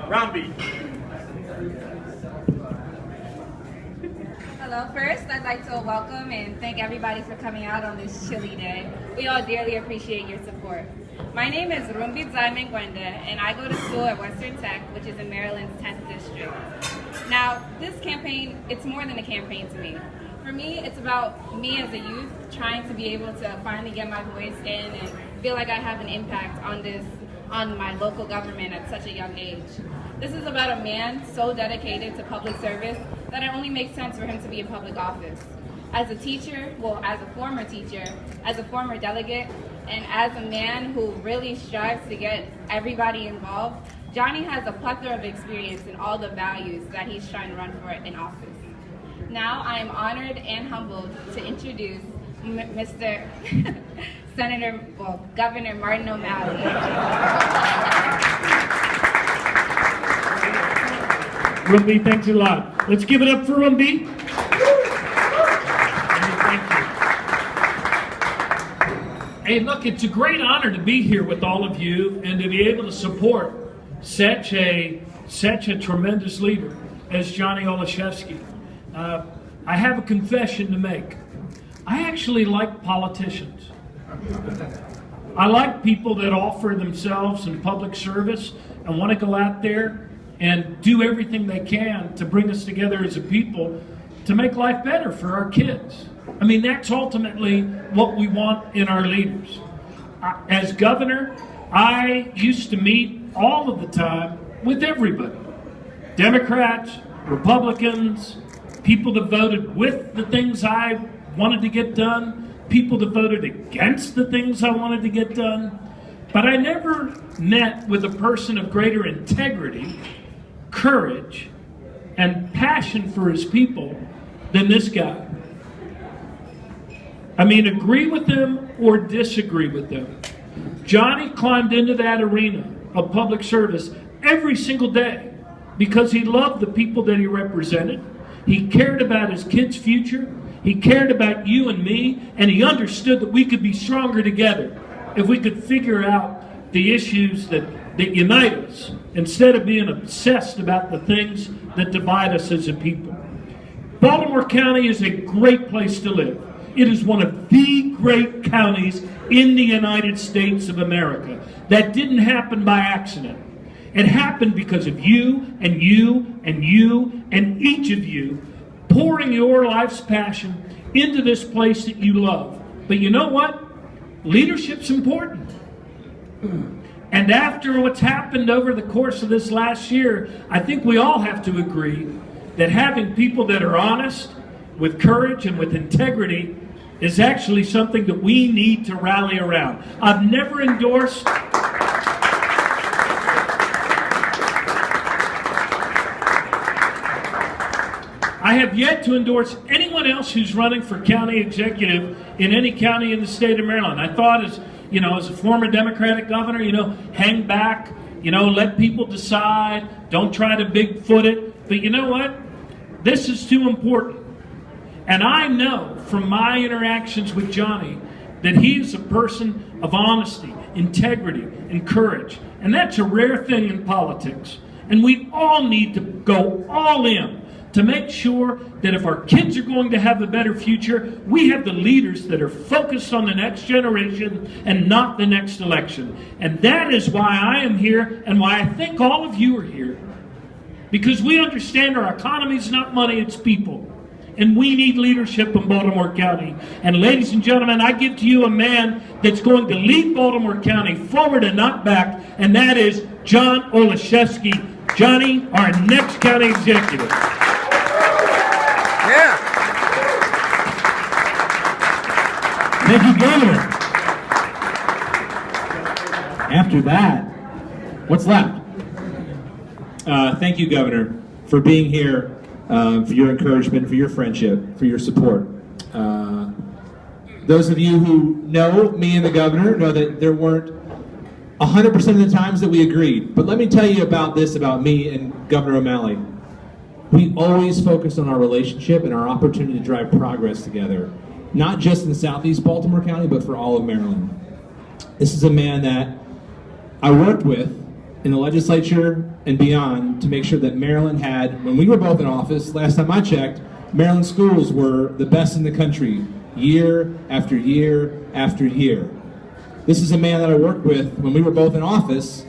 Romby. Hello, first I'd like to welcome and thank everybody for coming out on this chilly day. We all dearly appreciate your support. My name is Rumbi Zayman Gwenda, and I go to school at Western Tech, which is in Maryland's 10th District. Now, this campaign, it's more than a campaign to me. For me, it's about me as a youth trying to be able to finally get my voice in and feel like I have an impact on my local government at such a young age. This is about a man so dedicated to public service that it only makes sense for him to be in public office. As a teacher, well, as a former teacher, as a former delegate, and as a man who really strives to get everybody involved, Johnny has a plethora of experience in all the values that he's trying to run for in office. Now I am honored and humbled to introduce Mr. Governor Martin O'Malley. Rumbi, thanks a lot. Let's give it up for Rumbi. Thank you. Hey, look, it's a great honor to be here with all of you and to be able to support such a tremendous leader as Johnny Olszewski. I have a confession to make. I actually like politicians. I like people that offer themselves in public service and want to go out there and do everything they can to bring us together as a people to make life better for our kids. I mean, that's ultimately what we want in our leaders. As governor, I used to meet all of the time with everybody. Democrats, Republicans, people that voted with the things I wanted to get done, people that voted against the things I wanted to get done. But I never met with a person of greater integrity, courage, and passion for his people than this guy. I mean, agree with them or disagree with them. Johnny climbed into that arena of public service every single day because he loved the people that he represented. He cared about his kids' future. He cared about you and me, and he understood that we could be stronger together if we could figure out the issues that unite us instead of being obsessed about the things that divide us as a people. Baltimore County is a great place to live. It is one of the great counties in the United States of America. That didn't happen by accident. It happened because of you and you and you and each of you pouring your life's passion into this place that you love. But you know what? Leadership's important. And after what's happened over the course of this last year, I think we all have to agree that having people that are honest, with courage and with integrity, is actually something that we need to rally around. I've never endorsed I have yet to endorse anyone else who's running for county executive in any county in the state of Maryland. I thought as a former Democratic governor, hang back, let people decide, don't try to Bigfoot it. But you know what? This is too important. And I know from my interactions with Johnny that he is a person of honesty, integrity, and courage. And that's a rare thing in politics. And we all need to go all in to make sure that if our kids are going to have a better future, we have the leaders that are focused on the next generation and not the next election. And that is why I am here and why I think all of you are here. Because we understand our economy is not money, it's people. And we need leadership in Baltimore County. And ladies and gentlemen, I give to you a man that's going to lead Baltimore County forward and not back, and that is John Olszewski. Johnny, our next county executive. Yeah. Thank you, Governor. After that, what's left? Thank you, Governor, for being here, for your encouragement, for your friendship, for your support. Those of you who know me and the Governor know that there weren't 100% of the times that we agreed. But let me tell you about me and Governor O'Malley. We always focused on our relationship and our opportunity to drive progress together, not just in Southeast Baltimore County, but for all of Maryland. This is a man that I worked with in the legislature and beyond to make sure that Maryland had, when we were both in office, last time I checked, Maryland schools were the best in the country, year after year after year. This is a man that I worked with when we were both in office.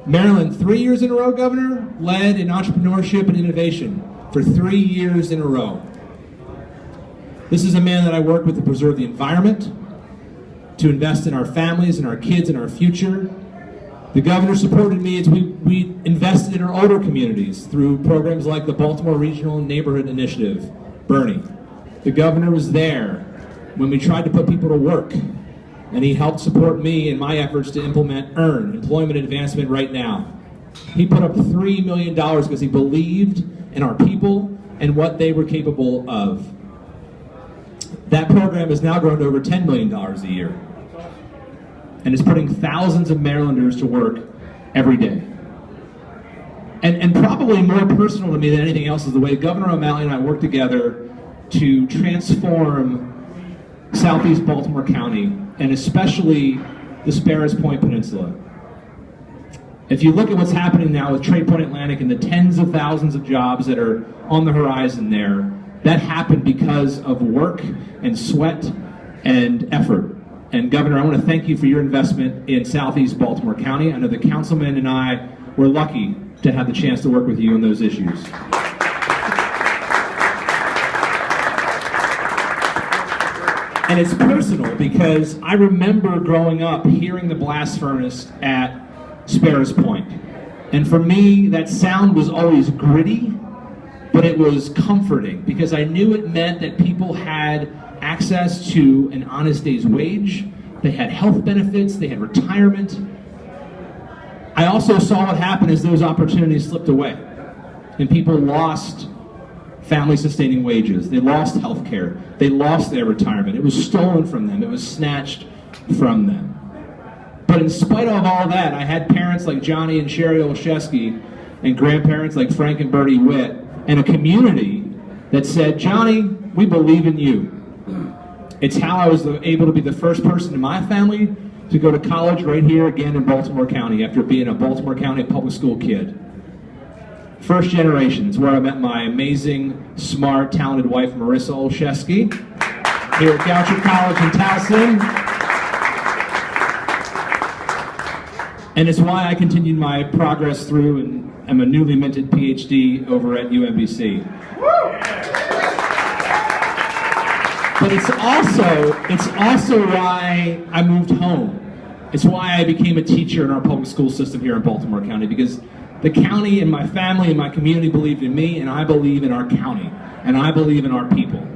Maryland, 3 years in a row, Governor, led in entrepreneurship and innovation for 3 years in a row. This is a man that I worked with to preserve the environment, to invest in our families and our kids and our future. The governor supported me as we invested in our older communities through programs like the Baltimore Regional Neighborhood Initiative, Bernie. The governor was there when we tried to put people to work, and he helped support me in my efforts to implement EARN, Employment Advancement Right Now. He put up $3 million because he believed in our people and what they were capable of. That program has now grown to over $10 million a year, and is putting thousands of Marylanders to work every day. And probably more personal to me than anything else is the way Governor O'Malley and I work together to transform Southeast Baltimore County, and especially the Sparrows Point Peninsula. If you look at what's happening now with Trade Point Atlantic and the tens of thousands of jobs that are on the horizon there, that happened because of work and sweat and effort. And Governor, I want to thank you for your investment in Southeast Baltimore County. I know the councilman and I were lucky to have the chance to work with you on those issues. And it's personal because I remember growing up hearing the blast furnace at Sparrows Point. And for me, that sound was always gritty, but it was comforting because I knew it meant that people had access to an honest day's wage, they had health benefits, they had retirement. I also saw what happened as those opportunities slipped away and people lost family-sustaining wages, they lost health care, they lost their retirement. It was stolen from them, it was snatched from them. But in spite of all that, I had parents like Johnny and Sherry Olszewski and grandparents like Frank and Bertie Witt, and a community that said, Johnny, we believe in you. It's how I was able to be the first person in my family to go to college right here again in Baltimore County after being a Baltimore County public school kid. First generation is where I met my amazing, smart, talented wife, Marissa Olszewski, here at Goucher College in Towson. And it's why I continued my progress through and am a newly minted PhD over at UMBC. But it's also why I moved home. It's why I became a teacher in our public school system here in Baltimore County, because the county and my family and my community believed in me, and I believe in our county, and I believe in our people.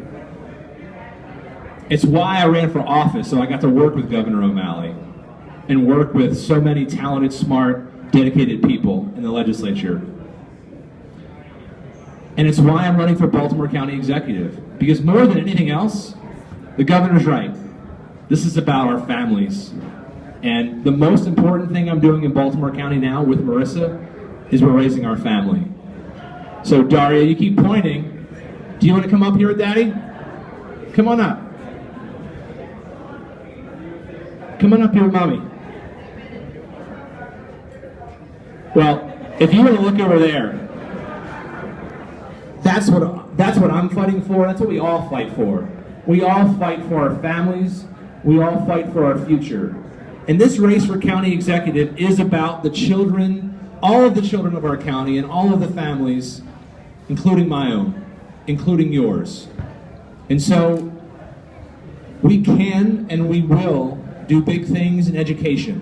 It's why I ran for office, so I got to work with Governor O'Malley and work with so many talented, smart, dedicated people in the legislature. And it's why I'm running for Baltimore County Executive, because more than anything else, the governor's right. This is about our families. And the most important thing I'm doing in Baltimore County now with Marissa is we're raising our family. So Daria, you keep pointing. Do you want to come up here with Daddy? Come on up. Come on up here with Mommy. Well, if you want to look over there, that's what I'm fighting for. That's what we all fight for. We all fight for our families. We all fight for our future. And this race for county executive is about the children, all of the children of our county and all of the families, including my own, including yours. And so we can and we will do big things in education,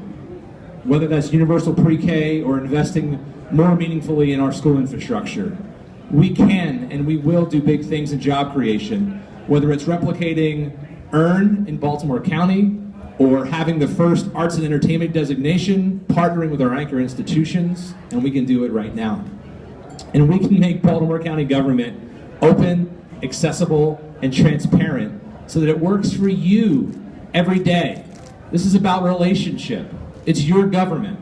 whether that's universal pre-K or investing more meaningfully in our school infrastructure. We can and we will do big things in job creation, whether it's replicating EARN in Baltimore County or having the first arts and entertainment designation, partnering with our anchor institutions, and we can do it right now. And we can make Baltimore County government open, accessible, and transparent so that it works for you every day. This is about relationship. It's your government.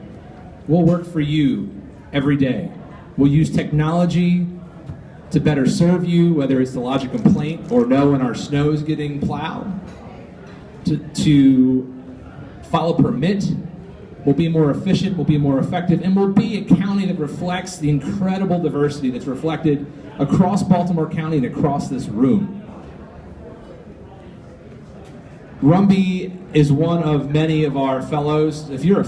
We'll work for you every day. We'll use technology to better serve you, whether it's to lodge a complaint or know when our snow is getting plowed, to file a permit, we'll be more efficient, we'll be more effective, and we'll be a county that reflects the incredible diversity that's reflected across Baltimore County and across this room. Rumby is one of many of our fellows. If you're a